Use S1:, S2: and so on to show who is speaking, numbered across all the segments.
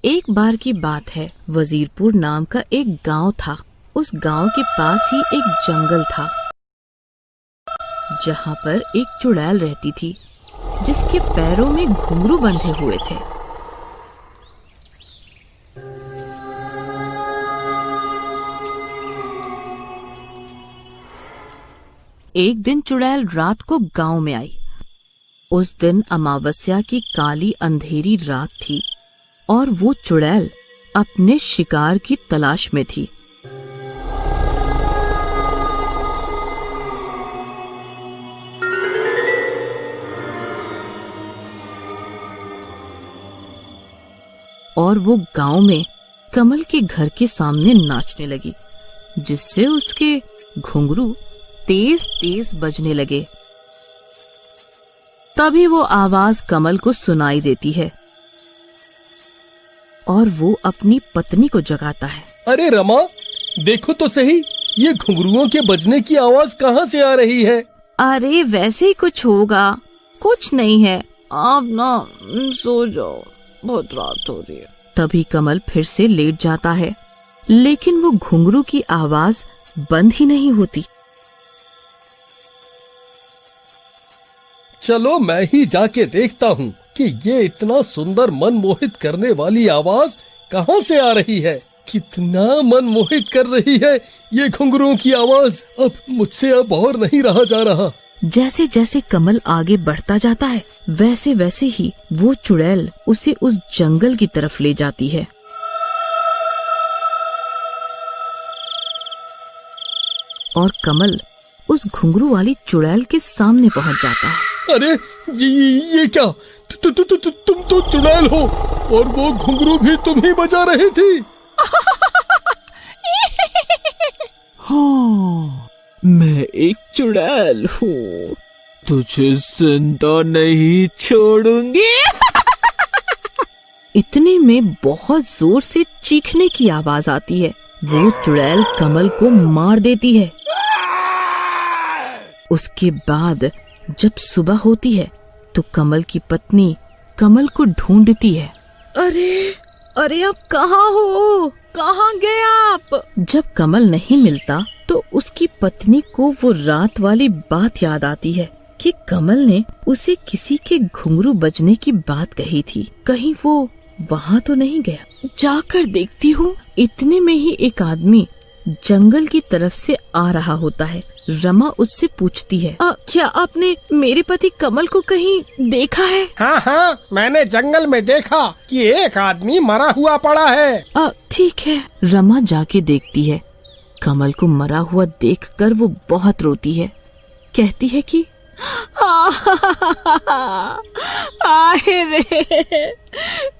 S1: एक बार की बात है, वजीरपुर नाम का एक गांव था। उस गांव के पास ही एक जंगल था, जहां पर एक चुड़ैल रहती थी, जिसके पैरों में घुंघरू बंधे हुए थे। एक दिन चुड़ैल रात को गांव में आई। उस दिन अमावस्या की काली अंधेरी रात थी और वो चुड़ैल अपने शिकार की तलाश में थी। और वो गांव में कमल के घर के सामने नाचने लगी, जिससे उसके घुंघरू तेज तेज बजने लगे। तभी वो आवाज कमल को सुनाई देती है और वो अपनी पत्नी को जगाता है।
S2: अरे रमा, देखो तो सही, ये घुंघरुओं के बजने की आवाज कहाँ से आ रही है?
S1: अरे वैसे ही कुछ होगा, कुछ नहीं है, आप ना सो जाओ, बहुत रात हो रही है। तभी कमल फिर से लेट जाता है, लेकिन वो घुंघरू की आवाज बंद ही नहीं होती।
S2: चलो मैं ही जाके देखता हूँ कि ये इतना सुंदर मन मोहित करने वाली आवाज कहाँ से आ रही है। कितना मन मोहित कर रही है ये घुंघरुओं की आवाज। अब मुझसे अब और नहीं रहा जा रहा।
S1: जैसे जैसे कमल आगे बढ़ता जाता है, वैसे वैसे ही वो चुड़ैल उसे उस जंगल की तरफ ले जाती है। और कमल उस घुंघरू वाली चुड़ैल के सामने पहुंच जाता है।
S2: अरे ये क्या? तुम तो चुड़ैल हो और वो घुंघरू भी तुम ही बजा रही थी।
S3: हाँ, मैं एक चुड़ैल हूँ, तुझे जिंदा नहीं छोड़ूंगी।
S1: इतने में बहुत जोर से चीखने की आवाज आती है। वो चुड़ैल कमल को मार देती है। उसके बाद जब सुबह होती है तो कमल की पत्नी कमल को ढूंढती है। अरे आप कहाँ हो? कहाँ गए आप? जब कमल नहीं मिलता तो उसकी पत्नी को वो रात वाली बात याद आती है कि कमल ने उसे किसी के घुंघरू बजने की बात कही थी। कहीं वो वहाँ तो नहीं गया। जाकर देखती हूँ। इतने में ही एक आदमी जंगल की तरफ से आ रहा होता है। रमा उससे पूछती है, क्या आपने मेरे पति कमल को कहीं देखा है?
S2: हाँ, मैंने जंगल में देखा कि एक आदमी मरा हुआ पड़ा है।
S1: ठीक है। रमा जाके देखती है। कमल को मरा हुआ देखकर वो बहुत रोती है। कहती है कि आए रे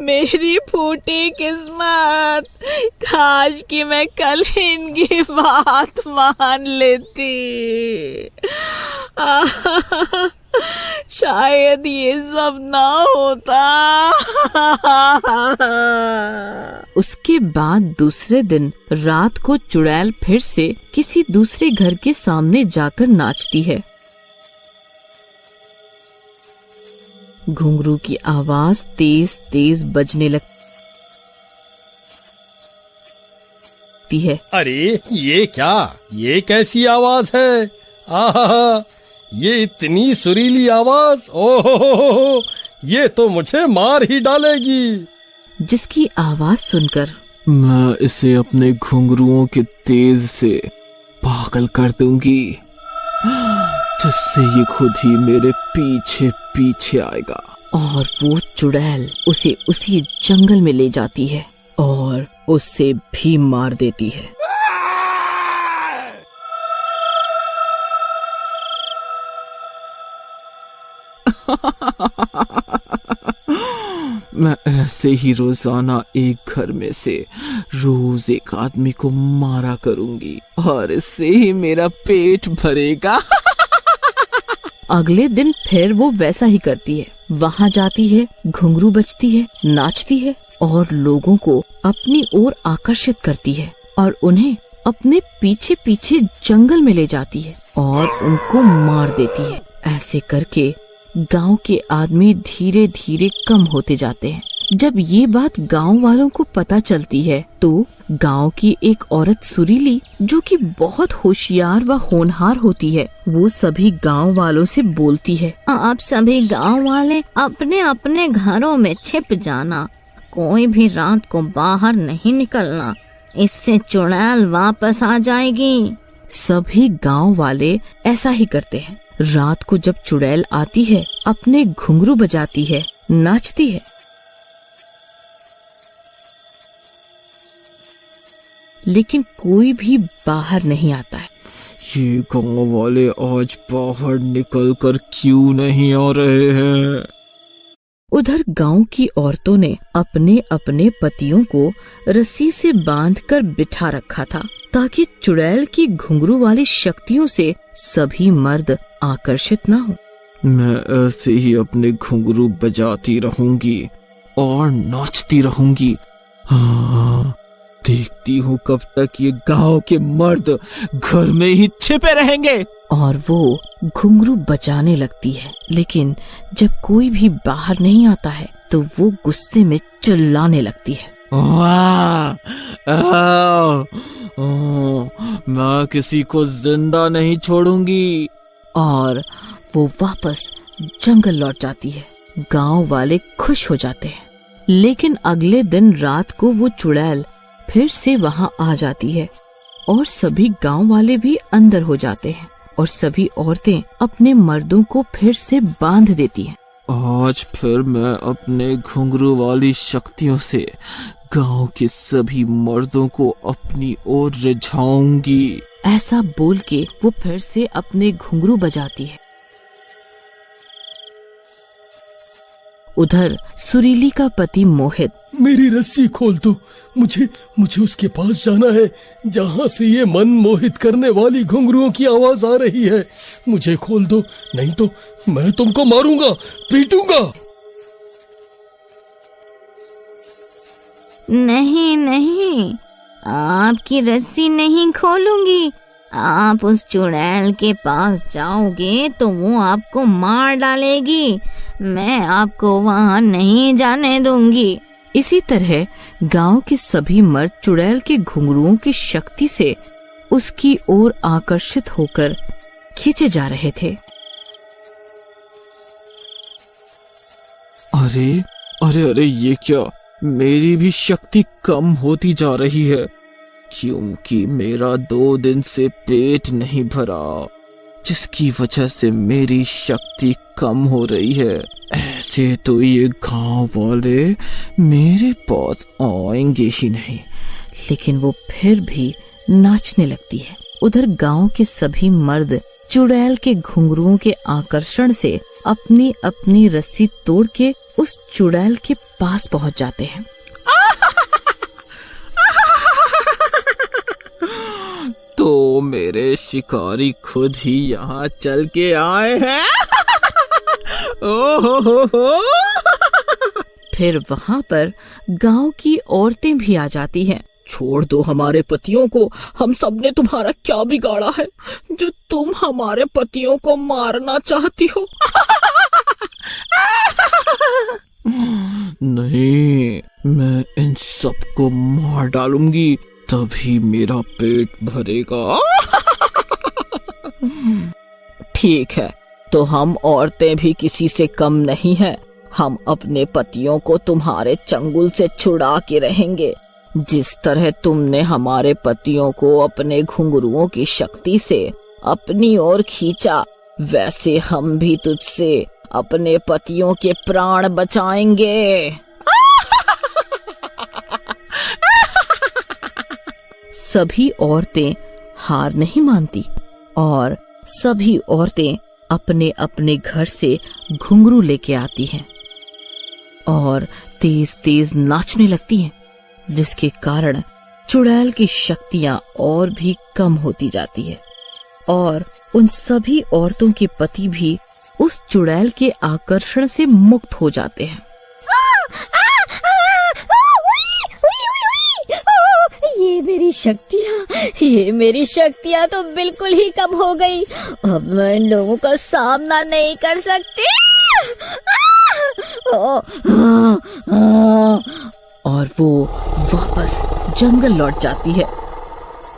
S1: मेरी फूटी किस्मत, काश कि मैं कल इनकी बात मान लेती। शायद ये सब ना होता। उसके बाद दूसरे दिन रात को चुड़ैल फिर से किसी दूसरे घर के सामने जाकर नाचती है। घुंघरू की आवाज तेज तेज बजने लगती है।
S2: अरे ये क्या? ये कैसी आवाज है? आहा, ये इतनी सुरीली आवाज, ओहो, ये तो मुझे मार ही डालेगी।
S1: जिसकी आवाज सुनकर
S3: मैं इसे अपने घुंघरुओं के तेज से पागल कर दूंगी, जिससे ये खुद ही मेरे पीछे पीछे आएगा।
S1: और वो चुड़ैल उसे उसी जंगल में ले जाती है और उससे भी मार देती है।
S3: मैं ऐसे ही रोजाना एक घर में से रोज एक आदमी को मारा करूंगी और इससे ही मेरा पेट भरेगा।
S1: अगले दिन फिर वो वैसा ही करती है। वहाँ जाती है, घुंघरू बजती है, नाचती है और लोगों को अपनी ओर आकर्षित करती है और उन्हें अपने पीछे पीछे जंगल में ले जाती है और उनको मार देती है। ऐसे करके गांव के आदमी धीरे धीरे कम होते जाते हैं। जब ये बात गांव वालों को पता चलती है तो गांव की एक औरत सुरीली, जो कि बहुत होशियार व होनहार होती है, वो सभी गांव वालों से बोलती है,
S4: आप सभी गांव वाले अपने अपने घरों में छिप जाना, कोई भी रात को बाहर नहीं निकलना, इससे चुड़ैल वापस आ जाएगी।
S1: सभी गांव वाले ऐसा ही करते हैं। रात को जब चुड़ैल आती है, अपने घुंघरू बजाती है, नाचती है, लेकिन कोई भी बाहर नहीं आता है।
S3: ये गांव वाले आज बाहर निकल कर क्यों नहीं आ रहे हैं?
S1: उधर गांव की औरतों ने अपने अपने पतियों को रस्सी से बांधकर बिठा रखा था, ताकि चुड़ैल की घुंघरू वाली शक्तियों से सभी मर्द आकर्षित न हो।
S3: मैं ऐसे ही अपने घुंघरू बजाती रहूंगी और नाचती रहूंगी। हाँ, देखती हूँ कब तक ये गांव के मर्द घर में ही छिपे रहेंगे।
S1: और वो घुंघरू बजाने लगती है, लेकिन जब कोई भी बाहर नहीं आता है तो वो गुस्से में चिल्लाने लगती है,
S3: मैं किसी को जिंदा नहीं छोड़ूंगी।
S1: और वो वापस जंगल लौट जाती है। गांव वाले खुश हो जाते हैं, लेकिन अगले दिन रात को वो चुड़ैल फिर से वहां आ जाती है और सभी गांव वाले भी अंदर हो जाते हैं और सभी औरतें अपने मर्दों को फिर से बांध देती हैं।
S3: आज फिर मैं अपने घुंघरू वाली शक्तियों से गांव के सभी मर्दों को अपनी ओर रिझाऊंगी।
S1: ऐसा बोल के वो फिर से अपने घुंघरू बजाती है। उधर सुरीली का पति मोहित,
S2: मेरी रस्सी खोल दो, मुझे उसके पास जाना है जहाँ से ये मन मोहित करने वाली घुंघरुओं की आवाज आ रही है। मुझे खोल दो, नहीं तो मैं तुमको मारूंगा, पीटूंगा।
S4: नहीं नहीं, आपकी रस्सी नहीं खोलूंगी। आप उस चुड़ैल के पास जाओगे तो वो आपको मार डालेगी। मैं आपको वहां नहीं जाने दूंगी।
S1: इसी तरह गांव के सभी मर्द चुड़ैल के घुंघरुओं की शक्ति से उसकी ओर आकर्षित होकर खींचे जा रहे थे।
S3: अरे अरे अरे, ये क्या, मेरी भी शक्ति कम होती जा रही है, क्योंकि मेरा 2 दिन से पेट नहीं भरा, जिसकी वजह से मेरी शक्ति कम हो रही है। ऐसे तो ये गांव वाले मेरे पास आएंगे ही नहीं।
S1: लेकिन वो फिर भी नाचने लगती है। उधर गांव के सभी मर्द चुड़ैल के घुंघरुओं के आकर्षण से अपनी अपनी रस्सी तोड़ के उस चुड़ैल के पास पहुंच जाते हैं।
S3: तो मेरे शिकारी खुद ही यहाँ चल के आए हैं। ओहो।
S1: फिर वहाँ पर गांव की औरतें भी आ जाती हैं। छोड़ दो हमारे पतियों को, हम सब ने तुम्हारा क्या बिगाड़ा है जो तुम हमारे पतियों को मारना चाहती हो।
S3: नहीं, मैं इन सबको मार डालूंगी, तभी मेरा पेट भरेगा।
S1: ठीक है, तो हम औरतें भी किसी से कम नहीं हैं। हम अपने पतियों को तुम्हारे चंगुल से छुड़ा के रहेंगे। जिस तरह तुमने हमारे पतियों को अपने घुंघरुओं की शक्ति से अपनी ओर खींचा, वैसे हम भी तुझसे अपने पतियों के प्राण बचाएंगे। सभी औरतें हार नहीं मानती और सभी औरतें अपने अपने घर से घुंघरू लेके आती हैं और तेज तेज नाचने लगती हैं, जिसके कारण चुड़ैल की शक्तियां और भी कम होती जाती है और उन सभी औरतों के पति भी उस चुड़ैल के आकर्षण से मुक्त हो जाते हैं।
S4: ये मेरी शक्तियाँ तो बिल्कुल ही कम हो गई। अब मैं इन लोगों का सामना नहीं कर सकती।
S1: और वो वापस जंगल लौट जाती है।